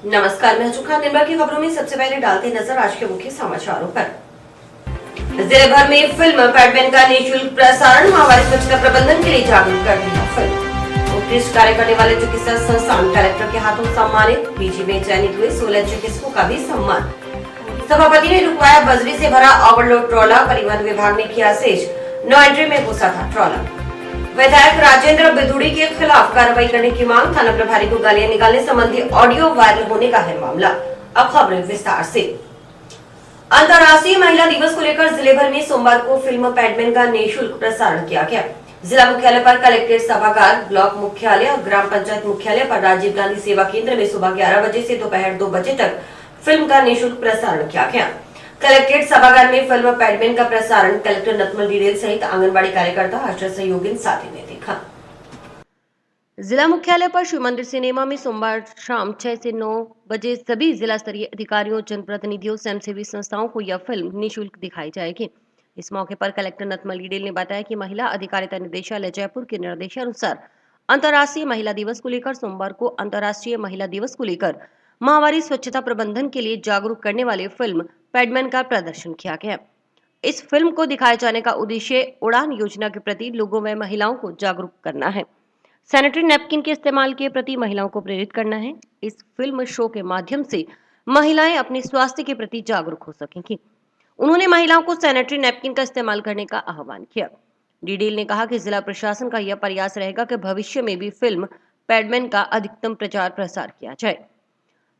नमस्कार, मैं सुखा निर्मल की खबरों में सबसे पहले डालते नजर आज के मुख्य समाचारों पर। जिले भर में फिल्म पैडमैन का निःशुल्क प्रसारण, महामारी स्वच्छता प्रबंधन के लिए जागरूक कर दिया फिल्म। उत्कृष्ट कार्य करने वाले चिकित्सा संस्थान कलेक्टर के हाथों सम्मानित, पीजी में चयनित हुए 16 चिकित्सकों का भी सम्मान। सभापति ने रुकवाया बजरी से भरा ओवरलोड ट्रॉला, परिवहन विभाग ने किया सीज, नो एंट्री में घुसा था ट्रॉला। विधायक राजेंद्र बिधुड़ी के खिलाफ कार्रवाई करने की मांग, थाना प्रभारी को गालियां निकालने संबंधी ऑडियो वायरल होने का है मामला। अब खबरें विस्तार से। अंतर्राष्ट्रीय महिला दिवस को लेकर जिले भर में सोमवार को फिल्म पैडमैन का निःशुल्क प्रसारण किया गया। जिला मुख्यालय पर कलेक्ट्रेट सभागार, ब्लॉक मुख्यालय और ग्राम पंचायत मुख्यालय पर राजीव गांधी सेवा केंद्र में सुबह 11 बजे से दोपहर 2 बजे तक फिल्म का निःशुल्क प्रसारण किया गया। कलेक्ट्रेट सभागार में फिल्म पैडमैन का प्रसारण कलेक्टर नतमल डिडेल सहित आंगनबाड़ी कार्यकर्ता, आशा सहयोगी साथी ने देखा। जिला मुख्यालय पर शिव मंदिर सिनेमा में सोमवार शाम 6 से 9 बजे सभी जिला स्तरीय अधिकारियों, जनप्रतिनिधियों, स्वयंसेवी संस्थाओं को यह फिल्म निःशुल्क दिखाई जाएगी। इस मौके पर कलेक्टर नतमल डिडेल ने बताया कि महिला अधिकारिता निदेशालय जयपुर के निर्देशानुसार अंतर्राष्ट्रीय महिला दिवस को लेकर सोमवार को अंतर्राष्ट्रीय महिला दिवस को लेकर महामारी स्वच्छता प्रबंधन के लिए जागरूक करने वाले फिल्म पैडमैन का प्रदर्शन किया गया। इस फिल्म को दिखाए जाने का उद्देश्य उड़ान योजना के प्रति लोगों में महिलाओं को जागरूक करना है, सैनिटरी नैपकिन के इस्तेमाल के प्रति महिलाओं को प्रेरित करना है। इस फिल्म शो के माध्यम से महिलाएं अपने स्वास्थ्य के प्रति जागरूक हो सकेंगी। उन्होंने महिलाओं को सैनिटरी नैपकिन का इस्तेमाल करने का आह्वान किया। डिडेल ने कहा कि जिला प्रशासन का यह प्रयास रहेगा कि भविष्य में भी फिल्म पैडमैन का अधिकतम प्रचार प्रसार किया जाए।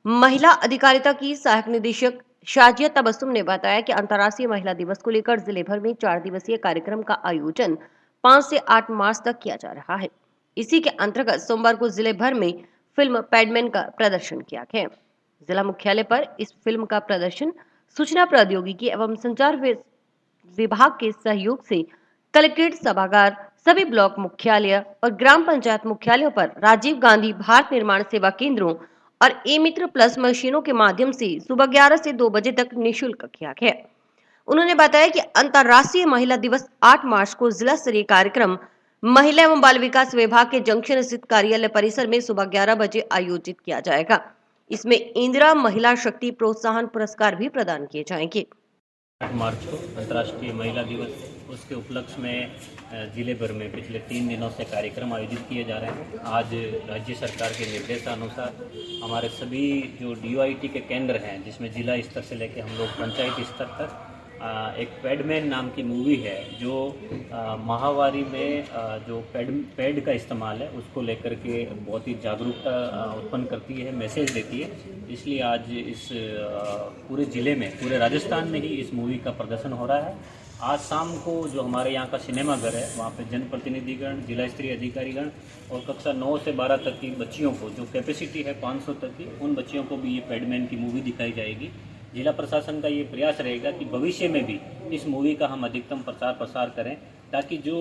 महिला अधिकारिता की सहायक निदेशक शाजिया तबस्सुम ने बताया कि अंतर्राष्ट्रीय महिला दिवस को लेकर जिले भर में 4 दिवसीय कार्यक्रम का आयोजन 5 से 8 मार्च तक किया जा रहा है। इसी के अंतर्गत सोमवार को जिले भर में फिल्म पैडमैन का प्रदर्शन किया गया। जिला मुख्यालय पर इस फिल्म का प्रदर्शन सूचना प्रौद्योगिकी एवं संचार विभाग के सहयोग से कलेक्ट्रेट सभागार, सभी ब्लॉक मुख्यालय और ग्राम पंचायत मुख्यालयों पर राजीव गांधी भारत निर्माण सेवा केंद्रों और E-मित्र प्लस मशीनों के माध्यम से सुबह 11 से 2 बजे तक निःशुल्क किया गया। उन्होंने बताया कि अंतर्राष्ट्रीय महिला दिवस 8 मार्च को जिला स्तरीय कार्यक्रम महिला एवं बाल विकास विभाग के जंक्शन स्थित कार्यालय परिसर में सुबह 11 बजे आयोजित किया जाएगा। इसमें इंदिरा महिला शक्ति प्रोत्साहन पुरस्कार भी प्रदान किए जाएंगे। 8 मार्च को अंतर्राष्ट्रीय महिला दिवस, उसके उपलक्ष्य में जिले भर में पिछले 3 दिनों से कार्यक्रम आयोजित किए जा रहे हैं। आज राज्य सरकार के निर्देशानुसार हमारे सभी जो DOIT के केंद्र हैं, जिसमें जिला स्तर से लेकर हम लोग पंचायत स्तर तक एक पैडमैन नाम की मूवी है जो माहवारी में जो पैड का इस्तेमाल है उसको लेकर के बहुत ही जागरूकता उत्पन्न करती है, मैसेज देती है। इसलिए आज इस पूरे ज़िले में, पूरे राजस्थान में ही इस मूवी का प्रदर्शन हो रहा है। आज शाम को जो हमारे यहाँ का सिनेमाघर है वहाँ पे जनप्रतिनिधिगण, जिला स्तरीय अधिकारीगण और कक्षा 9 से 12 तक की बच्चियों को, जो कैपेसिटी है 500 तक की, उन बच्चियों को भी ये पैडमैन की मूवी दिखाई जाएगी। जिला प्रशासन का ये प्रयास रहेगा कि भविष्य में भी इस मूवी का हम अधिकतम प्रचार प्रसार करें, ताकि जो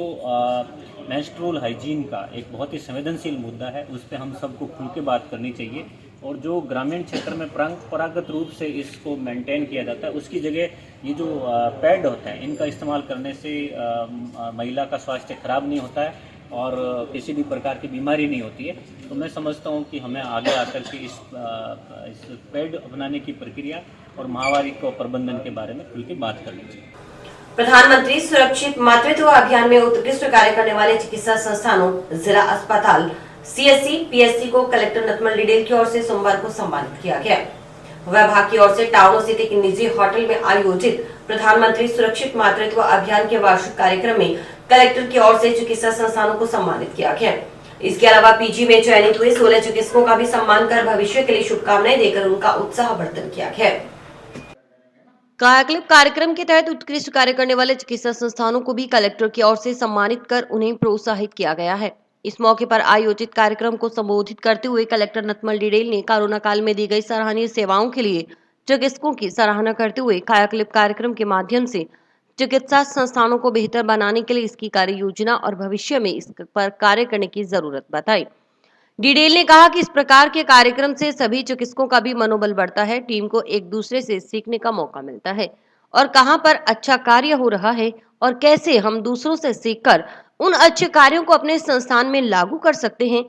मेंस्ट्रुअल हाइजीन का एक बहुत ही संवेदनशील मुद्दा है उस पर हम सबको खुल के बात करनी चाहिए। और जो ग्रामीण क्षेत्र में परंपरागत रूप से इसको मेंटेन किया जाता है, उसकी जगह ये जो पैड होते हैं इनका इस्तेमाल करने से महिला का स्वास्थ्य खराब नहीं होता है और किसी भी प्रकार की बीमारी नहीं होती है। तो मैं समझता हूँ कि हमें आगे आकर के इस पैड अपनाने की प्रक्रिया और महामारी को प्रबंधन के बारे में खुल के बात करनी चाहिए। प्रधानमंत्री सुरक्षित मातृत्व अभियान में उत्कृष्ट कार्य करने वाले चिकित्सा संस्थानों, जिला अस्पताल, CSC, PSC को कलेक्टर नतमल डिडेल की ओर से सोमवार को सम्मानित किया गया। विभाग की ओर से टाउन स्थित एक निजी होटल में आयोजित प्रधानमंत्री सुरक्षित मातृत्व अभियान के वार्षिक कार्यक्रम में कलेक्टर की ओर से चिकित्सा संस्थानों को सम्मानित किया गया। इसके अलावा पीजी में चयनित हुए 16 चिकित्सकों का भी सम्मान कर भविष्य के लिए शुभकामनाएं देकर उनका उत्साहवर्धन किया गया। कायाकल्प कार्यक्रम के तहत उत्कृष्ट कार्य करने वाले चिकित्सा संस्थानों को भी कलेक्टर की ओर से सम्मानित कर उन्हें प्रोत्साहित किया गया है। इस मौके पर आयोजित कार्यक्रम को संबोधित करते हुए कलेक्टर नतमल डिडेल ने कोरोना काल में दी गई सराहनीय सेवाओं के लिए चिकित्सकों की सराहना करते हुए कायाकल्प कार्यक्रम के माध्यम से चिकित्सा संस्थानों को बेहतर बनाने के लिए इसकी कार्य योजना और भविष्य में इस पर कार्य करने की जरूरत बताई। डिडेल ने कहा कि इस प्रकार के कार्यक्रम से सभी चिकित्सकों का भी मनोबल बढ़ता है, टीम को एक दूसरे से सीखने का मौका मिलता है और कहां पर अच्छा कार्य हो रहा है और कैसे हम दूसरों से सीखकर उन अच्छे कार्यों को अपने संस्थान में लागू कर सकते हैं।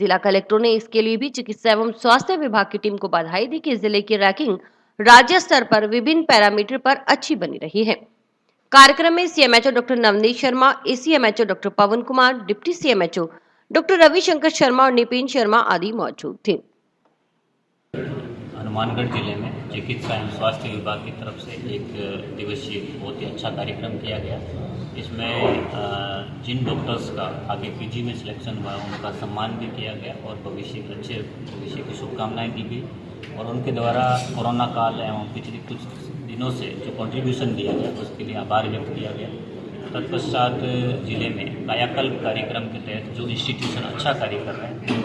जिला कलेक्टर ने इसके लिए भी चिकित्सा एवं स्वास्थ्य विभाग की टीम को बधाई दी कि जिले की रैंकिंग राज्य स्तर पर विभिन्न पैरामीटर पर अच्छी बनी रही है। कार्यक्रम में CMHO doctor Navneet Sharma, ACMHO doctor Pawan Kumar, deputy CMHO doctor Ravishankar Sharma और निपिन शर्मा आदि मौजूद थे। हनुमानगढ़ जिले में चिकित्सा एवं स्वास्थ्य विभाग की तरफ से एक दिवसीय बहुत ही अच्छा कार्यक्रम किया गया। इसमें जिन डॉक्टर्स का आगे पीजी में सिलेक्शन हुआ उनका सम्मान भी किया गया और अच्छे भविष्य की शुभकामनाएं दी गई और उनके द्वारा कोरोना काल एवं पिछले कुछ दिनों से जो कंट्रीब्यूशन दिया गया उसके लिए आभार व्यक्त किया गया। तत्पश्चात जिले में कायाकल्प कार्यक्रम के तहत जो इंस्टीट्यूशन अच्छा कार्य कर रहे हैं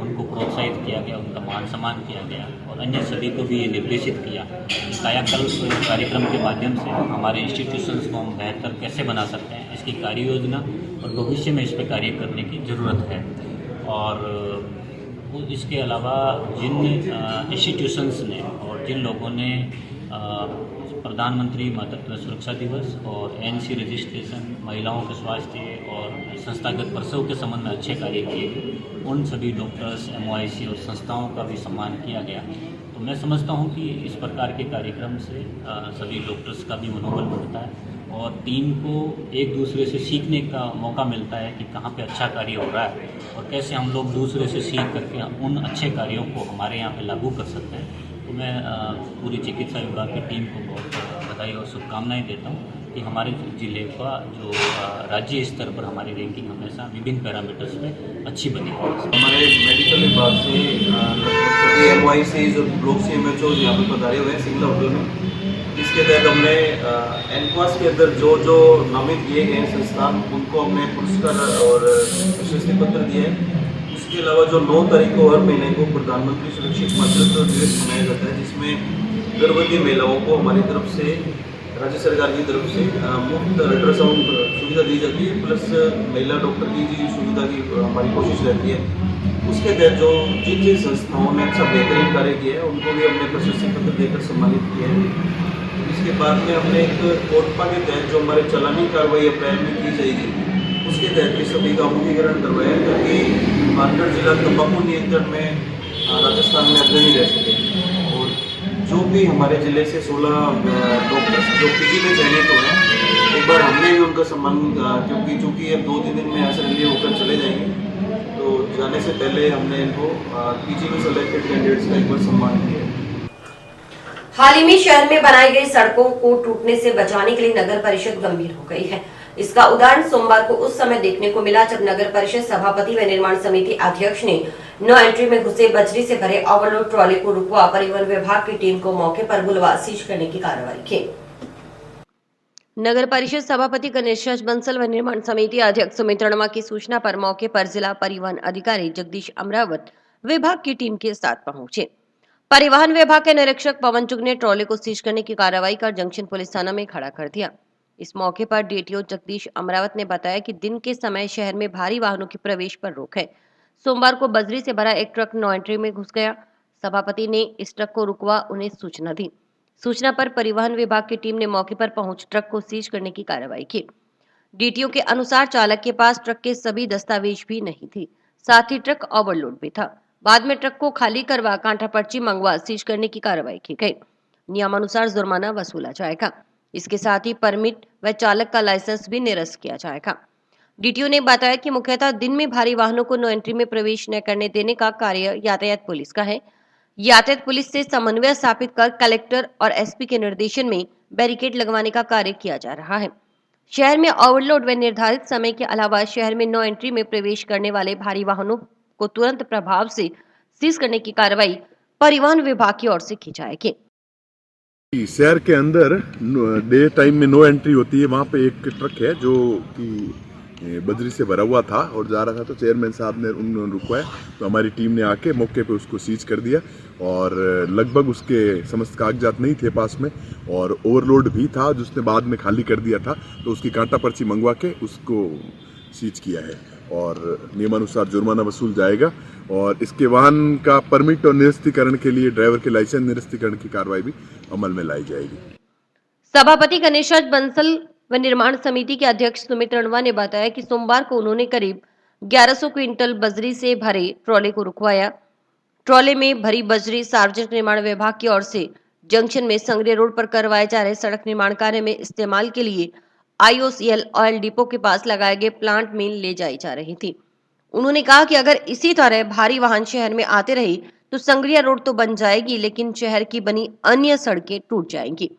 उनको प्रोत्साहित किया गया, उनका मान सम्मान किया गया और अन्य सभी को भी ये निर्देशित किया कि कायाकल्प कार्यक्रम के माध्यम से हमारे इंस्टीट्यूशंस को हम बेहतर कैसे बना सकते हैं, इसकी कार्य योजना और भविष्य में इस पर कार्य करने की ज़रूरत है। और इसके अलावा जिन इंस्टीट्यूशंस ने और जिन लोगों ने प्रधानमंत्री मातृत्व सुरक्षा दिवस और एनसी रजिस्ट्रेशन, महिलाओं के स्वास्थ्य और संस्थागत प्रसव के संबंध में अच्छे कार्य किए, उन सभी डॉक्टर्स, एमओआईसी और संस्थाओं का भी सम्मान किया गया। तो मैं समझता हूं कि इस प्रकार के कार्यक्रम से सभी डॉक्टर्स का भी मनोबल बढ़ता है और टीम को एक दूसरे से सीखने का मौका मिलता है कि कहाँ पे अच्छा कार्य हो रहा है और कैसे हम लोग दूसरे से सीख करके उन अच्छे कार्यों को हमारे यहाँ पे लागू कर सकते हैं। तो मैं पूरी चिकित्सा विभाग की टीम को बहुत बधाई और शुभकामनाएं देता हूँ कि हमारे जिले का जो राज्य स्तर पर हमारी रैंकिंग हमेशा विभिन्न पैरामीटर्स में अच्छी बनी है। हमारे मेडिकल विभाग से लगभग सभी एमओआईसीज और ब्लॉक सीएमएचओ यहाँ पर पधारे हुए हैं सिंगल होटल में। इसके तहत हमने एनक्वास के अंदर जो जो नामित किए गए संस्थान उनको हमने पुरस्कार और प्रशस्ति पत्र दिए हैं। इसके अलावा जो 9 तारीख को हर महीने को प्रधानमंत्री सुरक्षित मातृत्व दिवस मनाया जाता है, जिसमें गर्भवती महिलाओं को हमारी तरफ से राज्य सरकार की तरफ से मुफ्त अल्ट्रासाउंड सुविधा दी जाती है, प्लस महिला डॉक्टर की जी सुविधा की हमारी कोशिश रहती है। उसके तहत जो जिन जिन संस्थाओं ने अच्छा बेहतरीन कार्य किया है उनको भी हमने प्रशस्ति पत्र देकर सम्मानित किया है। इसके बाद में हमने एक कोटपा के तहत जो हमारे चलानी कार्रवाई अप्रैल में की जाएगी उसके तहत भी सभी का मुखीकरण करवाया ताकि हनुमानगढ़ जिला तंबाकू नियंत्रण में राजस्थान में अग्रणी रह सके। और जो भी हमारे जिले से 16 डॉक्टर्स जो पीजी में चयनित हुए हैं, एक बार हमने भी उनका सम्मान क्योंकि चूँकि अब 2-3 दिन में यहाँ से रिलीव होकर चले जाएंगे, तो जाने से पहले हमने इनको पीजी में सेलेक्टेड कैंडिडेट्स का एक बार सम्मान किया। हाल ही में शहर में बनाई गई सड़कों को टूटने से बचाने के लिए नगर परिषद गंभीर हो गई है। इसका उदाहरण सोमवार को उस समय देखने को मिला जब नगर परिषद सभापति व निर्माण समिति अध्यक्ष ने नो एंट्री में घुसे बजरी से भरे ओवरलोड ट्रॉली को रुकवा परिवहन विभाग की टीम को मौके पर बुलवा सीज करने की कार्रवाई की। नगर परिषद सभापति गणेश बंसल व निर्माण समिति अध्यक्ष सुमित रणवा की सूचना पर मौके पर जिला परिवहन अधिकारी जगदीश अमरावत विभाग की टीम के साथ पहुंचे। परिवहन विभाग के निरीक्षक पवन चुग ने ट्रॉली को सीज करने की कार्रवाई कर जंक्शन पुलिस थाना में खड़ा कर दिया। इस मौके पर डीटीओ जगदीश अमरावत ने बताया कि दिन के समय शहर में भारी वाहनों के प्रवेश पर रोक है। सोमवार को बजरी से भरा एक ट्रक नो एंट्री में घुस गया। सभापति ने इस ट्रक को रुकवा उन्हें सूचना दी। सूचना पर परिवहन विभाग की टीम ने मौके पर पहुंच ट्रक को सीज करने की कार्रवाई की। डीटीओ के अनुसार चालक के पास ट्रक के सभी दस्तावेज भी नहीं थी, साथ ही ट्रक ओवरलोड भी था। बाद में ट्रक को खाली करवा कांटा पर्ची मंगवा सीज करने की कार्रवाई की गई। नियमानुसार जुर्माना वसूला जाएगा। इसके साथ ही परमिट व चालक का लाइसेंस भी निरस्त किया जाएगा। डीटीओ ने बताया कि मुख्यतः दिन में भारी वाहनों को नो एंट्री में प्रवेश न करने देने का कार्य यातायात पुलिस का है। यातायात पुलिस से समन्वय स्थापित कर कलेक्टर और एसपी के निर्देशन में बैरिकेड लगवाने का कार्य किया जा रहा है। शहर में ओवरलोड व निर्धारित समय के अलावा शहर में नो एंट्री में प्रवेश करने वाले भारी वाहनों को तुरंत प्रभाव से सीज करने की कार्रवाई परिवहन विभाग की ओर से की जाएगी। शहर के अंदर डे टाइम में नो एंट्री होती है। वहाँ पे एक ट्रक है जो कि बजरी से भरा हुआ था और जा रहा था, तो चेयरमैन साहब ने उन्होंने रुकवाया, तो हमारी टीम ने आके मौके पे उसको सीज कर दिया और लगभग उसके समस्त कागजात नहीं थे पास में और ओवरलोड भी था जिसने बाद में खाली कर दिया था, तो उसकी कांटा पर्ची मंगवा के उसको सीज किया है और नियमानुसार जुर्माना वसूल जाएगा। और इसके वाहन का परमिट और निरस्तीकरण के लिए ड्राइवर के लाइसेंस निरस्तीकरण की कार्रवाई भी अमल में लाई जाएगी। सभापति गणेश बंसल व निर्माण समिति के अध्यक्ष सुमित रणवा ने बताया कि सोमवार को उन्होंने करीब 1100 क्विंटल बजरी से भरे ट्रॉले को रुकवाया। ट्रॉले में भरी बजरी सार्वजनिक निर्माण विभाग की ओर से जंक्शन में संगरिया रोड पर करवाए जा रहे सड़क निर्माण कार्य में इस्तेमाल के लिए IOCL ऑयल डिपो के पास लगाए गए प्लांट में ले जाई जा रही थी। उन्होंने कहा कि अगर इसी तरह भारी वाहन शहर में आते रहे तो संगरिया रोड तो बन जाएगी, लेकिन शहर की बनी अन्य सड़कें टूट जाएंगी।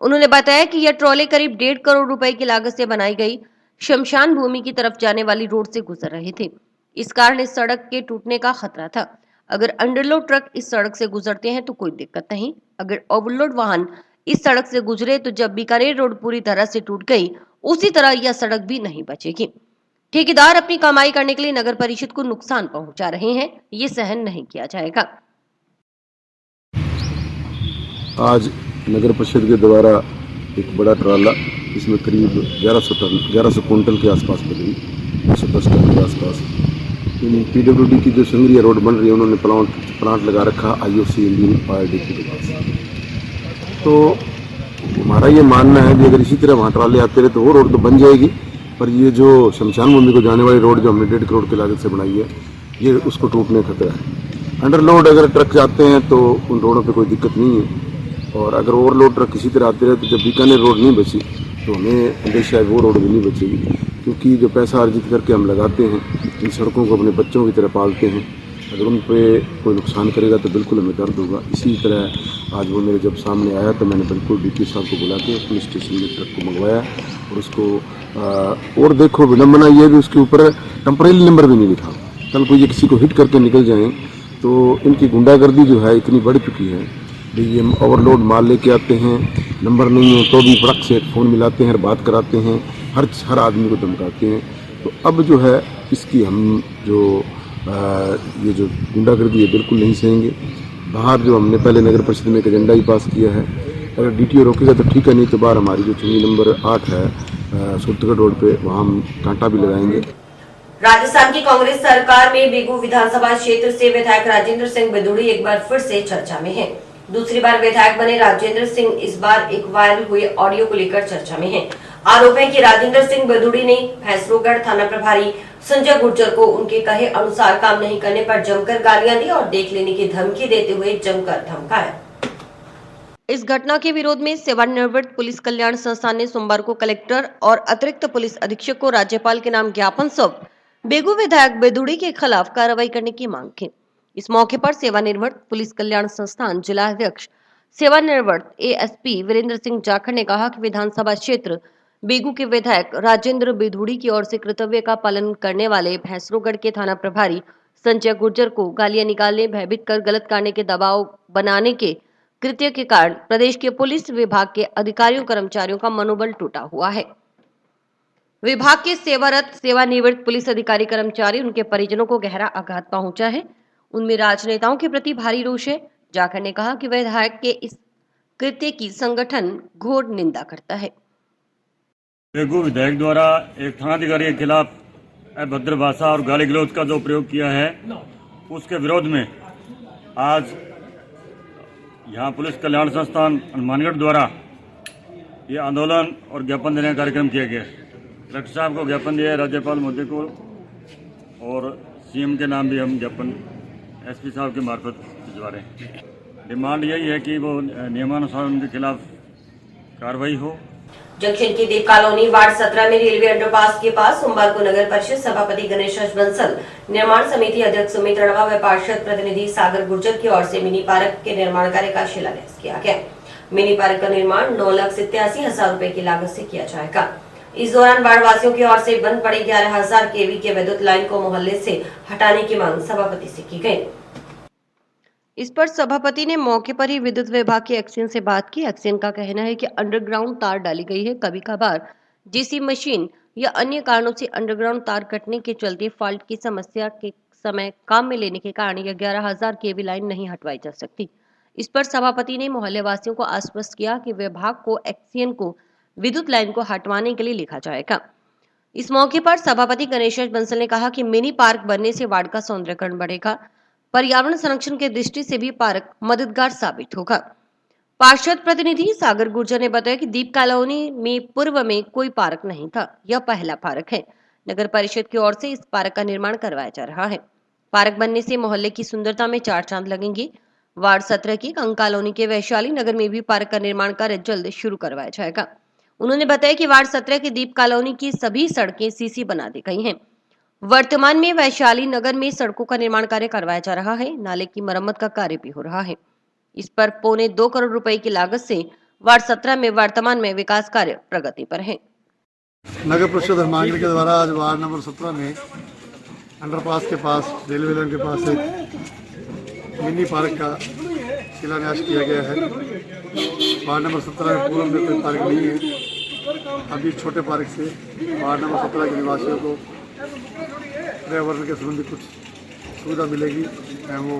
उन्होंने बताया कि यह ट्रॉले करीब 1.5 करोड़ रुपए की लागत से बनाई गई शमशान भूमि की तरफ जाने वाली रोड से गुजर रहे थे। इस कारण इस सड़क के टूटने का खतरा था। अगर अंडरलोड ट्रक इस सड़क से गुजरते हैं तो कोई दिक्कत नहीं, अगर ओवरलोड वाहन इस सड़क से गुजरे तो जब बीकानेर रोड पूरी तरह से टूट गई, उसी तरह यह सड़क भी नहीं बचेगी। ठेकेदार अपनी कमाई करने के लिए नगर परिषद को नुकसान पहुंचा रहे हैं, ये सहन नहीं किया जाएगा। आज नगर परिषद के द्वारा एक बड़ा ट्राला, इसमें करीब 1100 कुंटल के आसपास बजरी, 110 टन के आसपास, इन PWD की जो संगरिया रोड बन रही है उन्होंने प्लांट लगा रखा IOC इंडियन ऑयल डिपो के पास। तो हमारा ये मानना है कि अगर इसी तरह वहाँ ट्राले आते रहे तो वो रोड तो बन जाएगी, पर ये जो शमशान भूमि को जाने वाली रोड जो हमने 1.5 करोड़ की लागत से बनाई है, ये उसको टूटने का खतरा है। अंडरलोड अगर ट्रक जाते हैं तो उन रोडों पे कोई दिक्कत नहीं है, और अगर ओवरलोड ट्रक किसी तरह आते रहे तो जब बीकानेर रोड नहीं बची तो हमें अंदेशा है वो रोड भी नहीं बचेगी, क्योंकि जो पैसा अर्जित करके हम लगाते हैं इन सड़कों को, अपने बच्चों की तरह पालते हैं, अगर उन पे कोई नुकसान करेगा तो बिल्कुल हमें दर्द होगा। इसी तरह आज वो मेरे जब सामने आया तो मैंने बिल्कुल DP साहब को बुला के पुलिस स्टेशन में ट्रक को मंगवाया, और उसको और देखो विडम्बना ये भी उसके ऊपर टेम्परेरी नंबर भी नहीं लिखा। कल को ये किसी को हिट करके निकल जाएं तो इनकी गुंडागर्दी जो है इतनी बढ़ चुकी है। ये ओवरलोड माल लेके आते हैं, नंबर नहीं हो तो भी फड़क से फ़ोन मिलाते हैं और बात कराते हैं, हर आदमी को धमकाते हैं। तो अब जो है इसकी हम जो ये जो गुंडागर्दी है बिल्कुल नहीं सहेंगे। बाहर जो हमने पहले नगर परिषद में एक एजेंडा ही पास किया है, अगर DTO रोकेगा तो ठीक है, नहीं तो बाहर हमारी जो चुनी नंबर 8 है सुल्तानगढ़ रोड पे, वहाँ हम कांटा भी लगाएंगे। राजस्थान की कांग्रेस सरकार में बेगू विधानसभा क्षेत्र से विधायक राजेंद्र सिंह बिधूड़ी एक बार फिर से चर्चा में हैं। दूसरी बार विधायक बने राजेंद्र सिंह इस बार एक वायरल हुए ऑडियो को लेकर चर्चा में हैं। आरोप है कि राजेंद्र सिंह बिधूड़ी ने भैंसरोगढ़ थाना प्रभारी संजय गुर्जर को उनके कहे अनुसार काम नहीं करने पर जमकर गालियां दी और देख लेने की धमकी देते हुए जमकर धमकाया। इस घटना के विरोध में सेवानिवृत्त पुलिस कल्याण संस्थान ने सोमवार को कलेक्टर और अतिरिक्त पुलिस अधीक्षक को राज्यपाल के नाम ज्ञापन सौंप बेगू विधायक बिधूड़ी के खिलाफ कार्रवाई करने की मांग की। इस मौके पर सेवानिवृत्त पुलिस कल्याण संस्थान जिला अध्यक्ष सेवानिवृत्त ASP वीरेंद्र सिंह जाखड़ ने कहा कि विधानसभा क्षेत्र बेगू के विधायक राजेंद्र बिधूड़ी की ओर से कर्तव्य का पालन करने वाले भैंसरोगढ़ के थाना प्रभारी संजय गुर्जर को गालियां निकालने, भयभीत कर गलत करने के दबाव बनाने के कृत्य के कारण प्रदेश के पुलिस विभाग के अधिकारियों कर्मचारियों का मनोबल टूटा हुआ है। विभाग के सेवारत सेवानिवृत्त पुलिस अधिकारी कर्मचारी उनके परिजनों को गहरा आघात पहुंचा है। उनमें राजनेताओं के प्रति भारी रोष है। जाखड़ ने कहा कि विधायक के इस कृत्य की संगठन घोर निंदा करता है। बेगू विधायक द्वारा एक थानाधिकारी के खिलाफ अभद्र भाषा और गाली गलौज का जो प्रयोग किया है, उसके विरोध में आज यहाँ पुलिस कल्याण संस्थान हनुमानगढ़ द्वारा ये आंदोलन और ज्ञापन देने का कार्यक्रम किया गया। कलेक्टर साहब को ज्ञापन दिया है, राज्यपाल महोदय को, और CM के नाम भी हम ज्ञापन SP साहब के मार्फत भिजवा रहे हैं। डिमांड यही है कि वो नियमानुसार उनके खिलाफ कार्रवाई हो। जंक्शन की देव कॉलोनी वार्ड 17 में रेलवे अंडरपास के पास सोमवार को नगर परिषद सभापति गणेश बंसल, निर्माण समिति अध्यक्ष सुमित रणवा व पार्षद प्रतिनिधि सागर गुर्जर की ओर से मिनी पार्क के निर्माण कार्य का शिलान्यास किया गया। मिनी पार्क का निर्माण 9,87,000 रुपए की लागत से किया जाएगा। इस दौरान वार्ड वासियों की ओर से बंद पड़े 11,000 kV के विद्युत लाइन को मोहल्ले से हटाने की मांग सभापति से की गई। इस पर सभापति ने मौके पर ही विद्युत विभाग के एक्सियन से बात की। एक्सियन का कहना है कि अंडरग्राउंड तार डाली गई है, कभी कभार JC मशीन या अन्य कारणों से अंडरग्राउंड तार कटने के चलते फॉल्ट की समस्या के समय काम में लेने के कारण यह 11,000 kV लाइन नहीं हटवाई जा सकती। इस पर सभापति ने मोहल्ले वासियों को आश्वस्त किया कि विभाग को एक्सियन को विद्युत लाइन को हटवाने के लिए लिखा जाएगा। इस मौके पर सभापति गणेश बंसल ने कहा कि मिनी पार्क बनने से वार्ड का सौंदर्यीकरण बढ़ेगा, पर्यावरण संरक्षण के दृष्टि से भी पार्क मददगार साबित होगा। पार्षद प्रतिनिधि सागर गुर्जर ने बताया कि दीप कॉलोनी में पूर्व में कोई पार्क नहीं था, यह पहला पार्क है। नगर परिषद की ओर से इस पार्क का निर्माण करवाया जा रहा है। पार्क बनने से मोहल्ले की सुंदरता में चार चांद लगेंगे। वार्ड 17 की कंग कॉलोनी के वैशाली नगर में भी पार्क का निर्माण कार्य जल्द शुरू करवाया जाएगा। उन्होंने बताया कि वार्ड 17 की दीप कॉलोनी की सभी सड़कें सीसी बना दी गई हैं। वर्तमान में वैशाली नगर में सड़कों का निर्माण कार्य करवाया जा रहा है। नाले की मरम्मत का कार्य भी हो रहा है। इस पर 2.25 करोड़ रुपए की लागत से वार्ड 17 में वर्तमान में विकास कार्य प्रगति पर है। नगर परिषद हनुमानगढ़ के द्वारा आज वार्ड नंबर 17 में अंडरपास के पास रेलवे लाइन के पास एक मिनी पार्क का शिलान्यास किया गया है। वार्ड नंबर 17 में पूर्व में कोई पार्क नहीं है। अभी छोटे पार्क से वार्ड नंबर 17 के निवासियों को पर्यावरण के संबंधी कुछ सुविधा मिलेगी। वो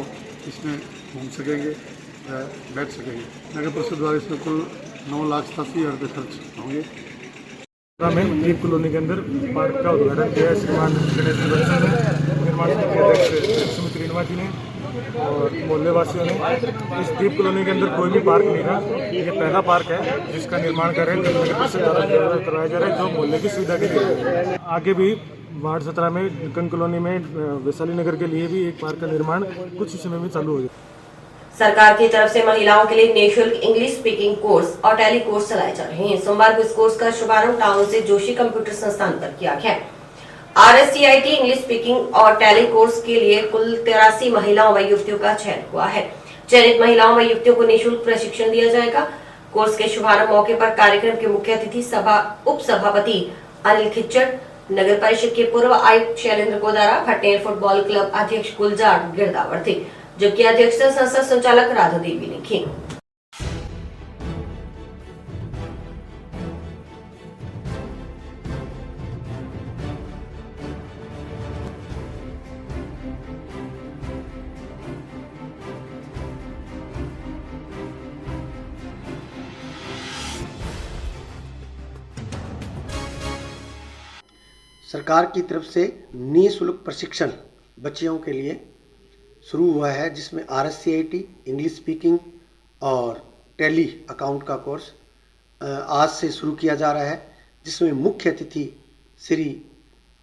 इसमें घूम सकेंगे, बैठ सकेंगे। नगर परिषद द्वारा इसमें कुल 9,87,000 रुपये खर्च होंगे। में दीप कॉलोनी के अंदर पार्क का उद्घाटन किया है श्रीमान गणेश निर्माण के अध्यक्ष सुमित रेणवा जी ने और मोहल्ले वासियों ने। इस दीप कॉलोनी के अंदर कोई भी पार्क नहीं था। ये पहला पार्क है जिसका निर्माण कर रहे हैं, नगर परिषद द्वारा करवाया जा रहा है, जो मोहल्ले की सुविधा के लिए। आगे भी वार्ड 17 में कंग कॉलोनी में वैशाली नगर के लिए भी एक पार्क का निर्माण कुछ ही समय में चालू हो जाएगा। सरकार की तरफ से महिलाओं के लिए निःशुल्क इंग्लिश स्पीकिंग कोर्स और टैली कोर्स चलाए जा रहे हैं। सोमवार को इस कोर्स का शुभारंभ टाउन से जोशी कंप्यूटर संस्थान पर किया गया। RSCIT इंग्लिश स्पीकिंग और टैली कोर्स के लिए कुल 83 महिलाओं व युवतियों का चयन हुआ है। चयनित महिलाओं व युवतियों को निःशुल्क प्रशिक्षण दिया जाएगा। कोर्स के शुभारंभ मौके पर कार्यक्रम के मुख्य अतिथि उप सभापति अनिल खिच्चड़, नगर परिषद के पूर्व आयुक्त शैलेंद्र गोदारा, भटनेर फुटबॉल क्लब अध्यक्ष गुलजार गिरदावर थे, जबकि अध्यक्षता संस्था संचालक राधा देवी ने की। सरकार की तरफ से निःशुल्क प्रशिक्षण बच्चियों के लिए शुरू हुआ है, जिसमें RSCIT इंग्लिश स्पीकिंग और टैली अकाउंट का कोर्स आज से शुरू किया जा रहा है, जिसमें मुख्य अतिथि श्री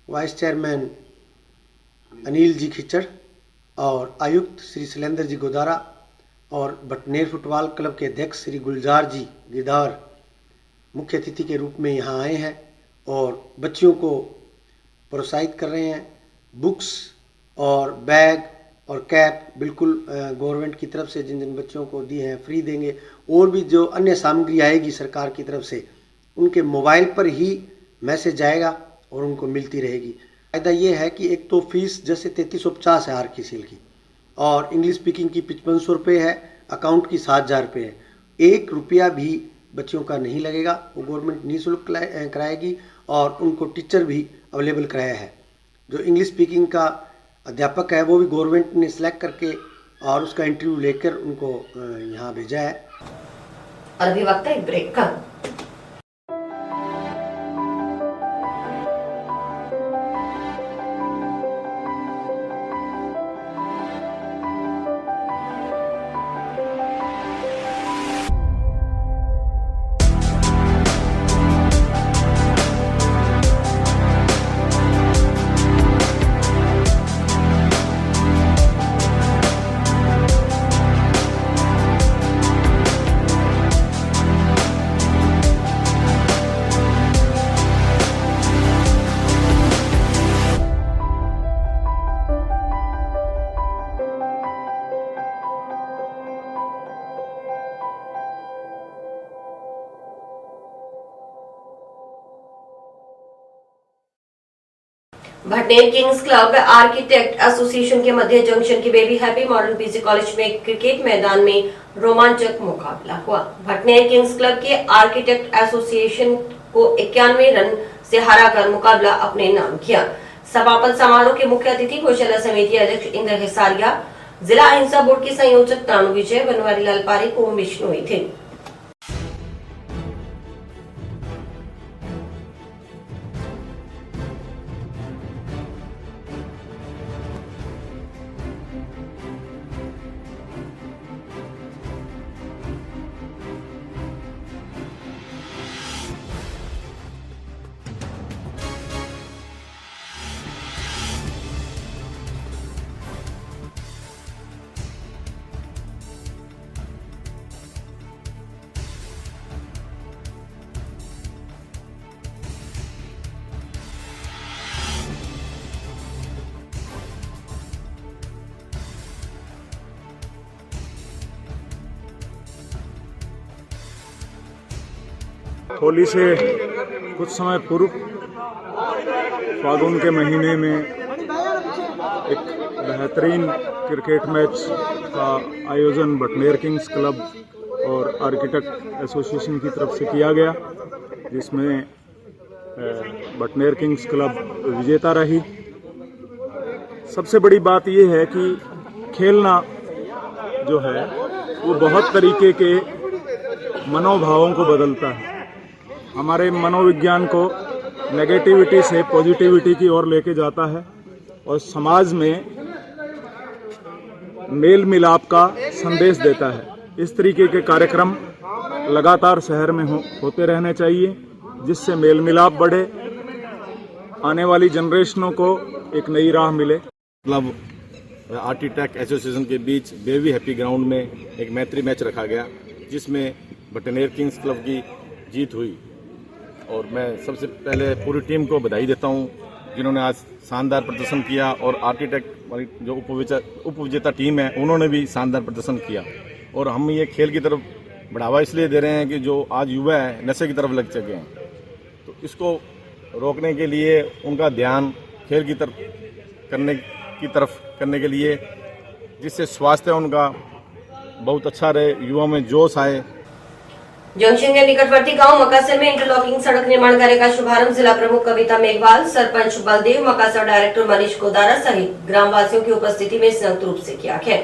वाइस चेयरमैन अनिल जी खिच्चड़ और आयुक्त श्री शैलेंद्र जी गोदारा और भटनेर फुटबॉल क्लब के अध्यक्ष श्री गुलजार जी गिरदावर मुख्य अतिथि के रूप में यहाँ आए हैं और बच्चियों को प्रोत्साहित कर रहे हैं। बुक्स और बैग और कैप बिल्कुल गवर्नमेंट की तरफ से जिन जिन बच्चों को दिए हैं फ्री देंगे, और भी जो अन्य सामग्री आएगी सरकार की तरफ से उनके मोबाइल पर ही मैसेज आएगा और उनको मिलती रहेगी। फायदा ये है कि एक तो फीस जैसे 3350 है हर किसी की, और इंग्लिश स्पीकिंग की 5500 रुपये है, अकाउंट की 7000 रुपये है। 1 रुपया भी बच्चों का नहीं लगेगा, वो गवर्नमेंट निःशुल्क कराएगी और उनको टीचर भी अवेलेबल कराया है। जो इंग्लिश स्पीकिंग का अध्यापक है वो भी गवर्नमेंट ने सिलेक्ट करके और उसका इंटरव्यू लेकर उनको यहाँ भेजा है। और अभी वक्त है एक ब्रेक का। Bhatner Kings club architect association के मध्य जंक्शन के baby happy modern PG college में क्रिकेट मैदान में रोमांचक मुकाबला हुआ। भटनेर किंग्स क्लब के आर्किटेक्ट एसोसिएशन को 91 रन से हराकर मुकाबला अपने नाम किया। समापन समारोह के मुख्य अतिथि घोषणा समिति अध्यक्ष इंद्र हिसारिया, जिला अहिंसा बोर्ड के संयोजक तानु विजय, बनवारी लाल पारिक, ओम बिश्नोई थे। होली से कुछ समय पूर्व फागुन के महीने में एक बेहतरीन क्रिकेट मैच का आयोजन बटनेर किंग्स क्लब और आर्किटेक्ट एसोसिएशन की तरफ से किया गया, जिसमें बटनेर किंग्स क्लब विजेता रही। सबसे बड़ी बात यह है कि खेलना जो है वो बहुत तरीके के मनोभावों को बदलता है, हमारे मनोविज्ञान को नेगेटिविटी से पॉजिटिविटी की ओर लेके जाता है और समाज में मेल मिलाप का संदेश देता है। इस तरीके के कार्यक्रम लगातार शहर में होते रहने चाहिए, जिससे मेल मिलाप बढ़े, आने वाली जनरेशनों को एक नई राह मिले। क्लब आर्किटेक्ट एसोसिएशन के बीच बेबी हैप्पी ग्राउंड में एक मैत्री मैच रखा गया, जिसमें बटनेर किंग्स क्लब की जीत हुई। और मैं सबसे पहले पूरी टीम को बधाई देता हूं, जिन्होंने आज शानदार प्रदर्शन किया, और आर्किटेक्ट जो उपविजेता टीम है उन्होंने भी शानदार प्रदर्शन किया। और हम ये खेल की तरफ बढ़ावा इसलिए दे रहे हैं कि जो आज युवा है नशे की तरफ लग चुके हैं, तो इसको रोकने के लिए उनका ध्यान खेल की तरफ करने के लिए, जिससे स्वास्थ्य उनका बहुत अच्छा रहे, युवाओं में जोश आए। जंक्शन के निकटवर्ती गांव मकासर में इंटरलॉकिंग सड़क निर्माण कार्य का शुभारंभ जिला प्रमुख कविता मेघवाल, सरपंच बलदेव, मकासर डायरेक्टर मनीष कोदारा सहित ग्रामवासियों की उपस्थिति में संयुक्त रूप से किया गया।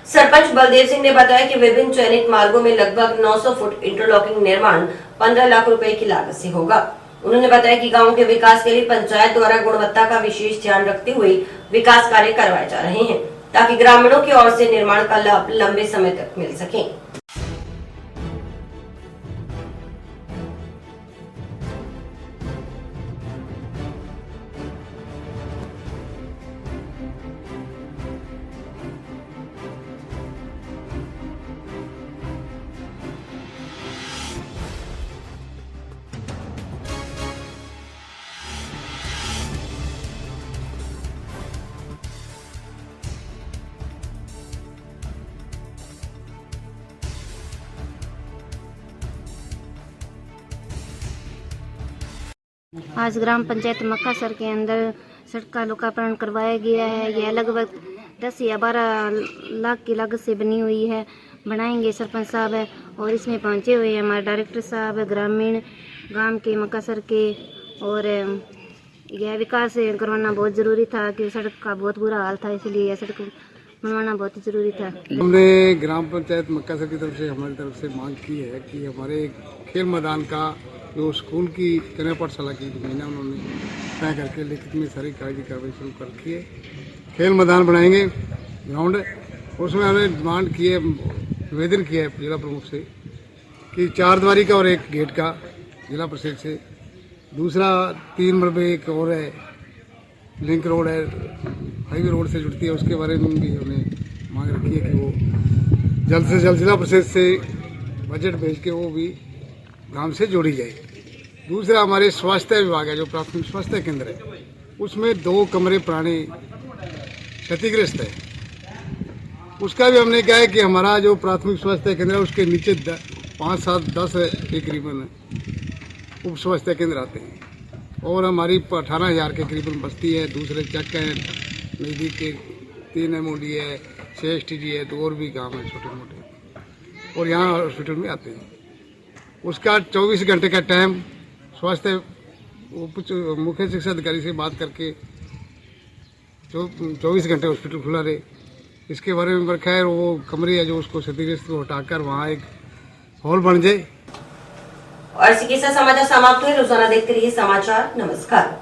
सरपंच बलदेव सिंह ने बताया कि विभिन्न चयनित मार्गों में लगभग 900 फुट इंटरलॉकिंग निर्माण 15 लाख रुपए की लागत से होगा। उन्होंने बताया कि गांव के विकास के लिए पंचायत द्वारा गुणवत्ता का विशेष ध्यान रखते हुए विकास कार्य करवाए जा रहे हैं, ताकि ग्रामीणों की ओर से निर्माण का लाभ लंबे समय तक मिल सके। आज ग्राम पंचायत मक्कासर के अंदर सड़क का लोकार्पण करवाया गया है। यह लगभग 10 या 12 लाख की लागत से बनी हुई है, बनाएंगे सरपंच साहब है, और इसमें पहुंचे हुए हैं हमारे डायरेक्टर साहब ग्रामीण गांव के मक्कासर के। और यह विकास करवाना बहुत ज़रूरी था कि सड़क का बहुत बुरा हाल था, इसलिए यह सड़क बनवाना बहुत ज़रूरी था। हमने ग्राम पंचायत मक्कासर की तरफ से हमारी तरफ से मांग की है कि हमारे खेल मैदान का जो स्कूल की कन्या पाठशाला की जमीन है उन्होंने तय करके लिखित में सारी कार्रवाई शुरू कर रखी है। खेल मैदान बनाएंगे, ग्राउंड, उसमें हमने डिमांड की है, निवेदन किया है जिला प्रमुख से कि 4 द्वारी का और 1 गेट का जिला परिषद से। दूसरा 3 मरबे एक और है, लिंक रोड है, हाईवे रोड से जुड़ती है, उसके बारे में भी हमने मांग रखी है कि वो जल्द से जल्द जिला परिषद से बजट भेज के वो भी गांव से जोड़ी जाए। दूसरा हमारे स्वास्थ्य विभाग है, जो प्राथमिक स्वास्थ्य केंद्र है, उसमें 2 कमरे पुराने क्षतिग्रस्त है। उसका भी हमने कहा है कि हमारा जो प्राथमिक स्वास्थ्य केंद्र है उसके नीचे 5, 7, 10 के करीबन उप स्वास्थ्य केंद्र आते हैं, और हमारी 18,000 के करीबन बस्ती है। दूसरे चक है, नज़दीक के 3 MOD है, 6 STG है, तो और भी गाँव हैं छोटे मोटे, और यहाँ हॉस्पिटल में आते हैं। उसका 24 घंटे का टाइम स्वास्थ्य मुख्य शिक्षा अधिकारी से बात करके 24 घंटे हॉस्पिटल खुला रहे, इसके बारे में रखा है। वो कमरे है जो उसको क्षतिग्रस्त को हटाकर वहाँ एक हॉल बन जाए। और इसी के साथ समाचार समाप्त हुए। रोजाना देखते रहिए समाचार। नमस्कार।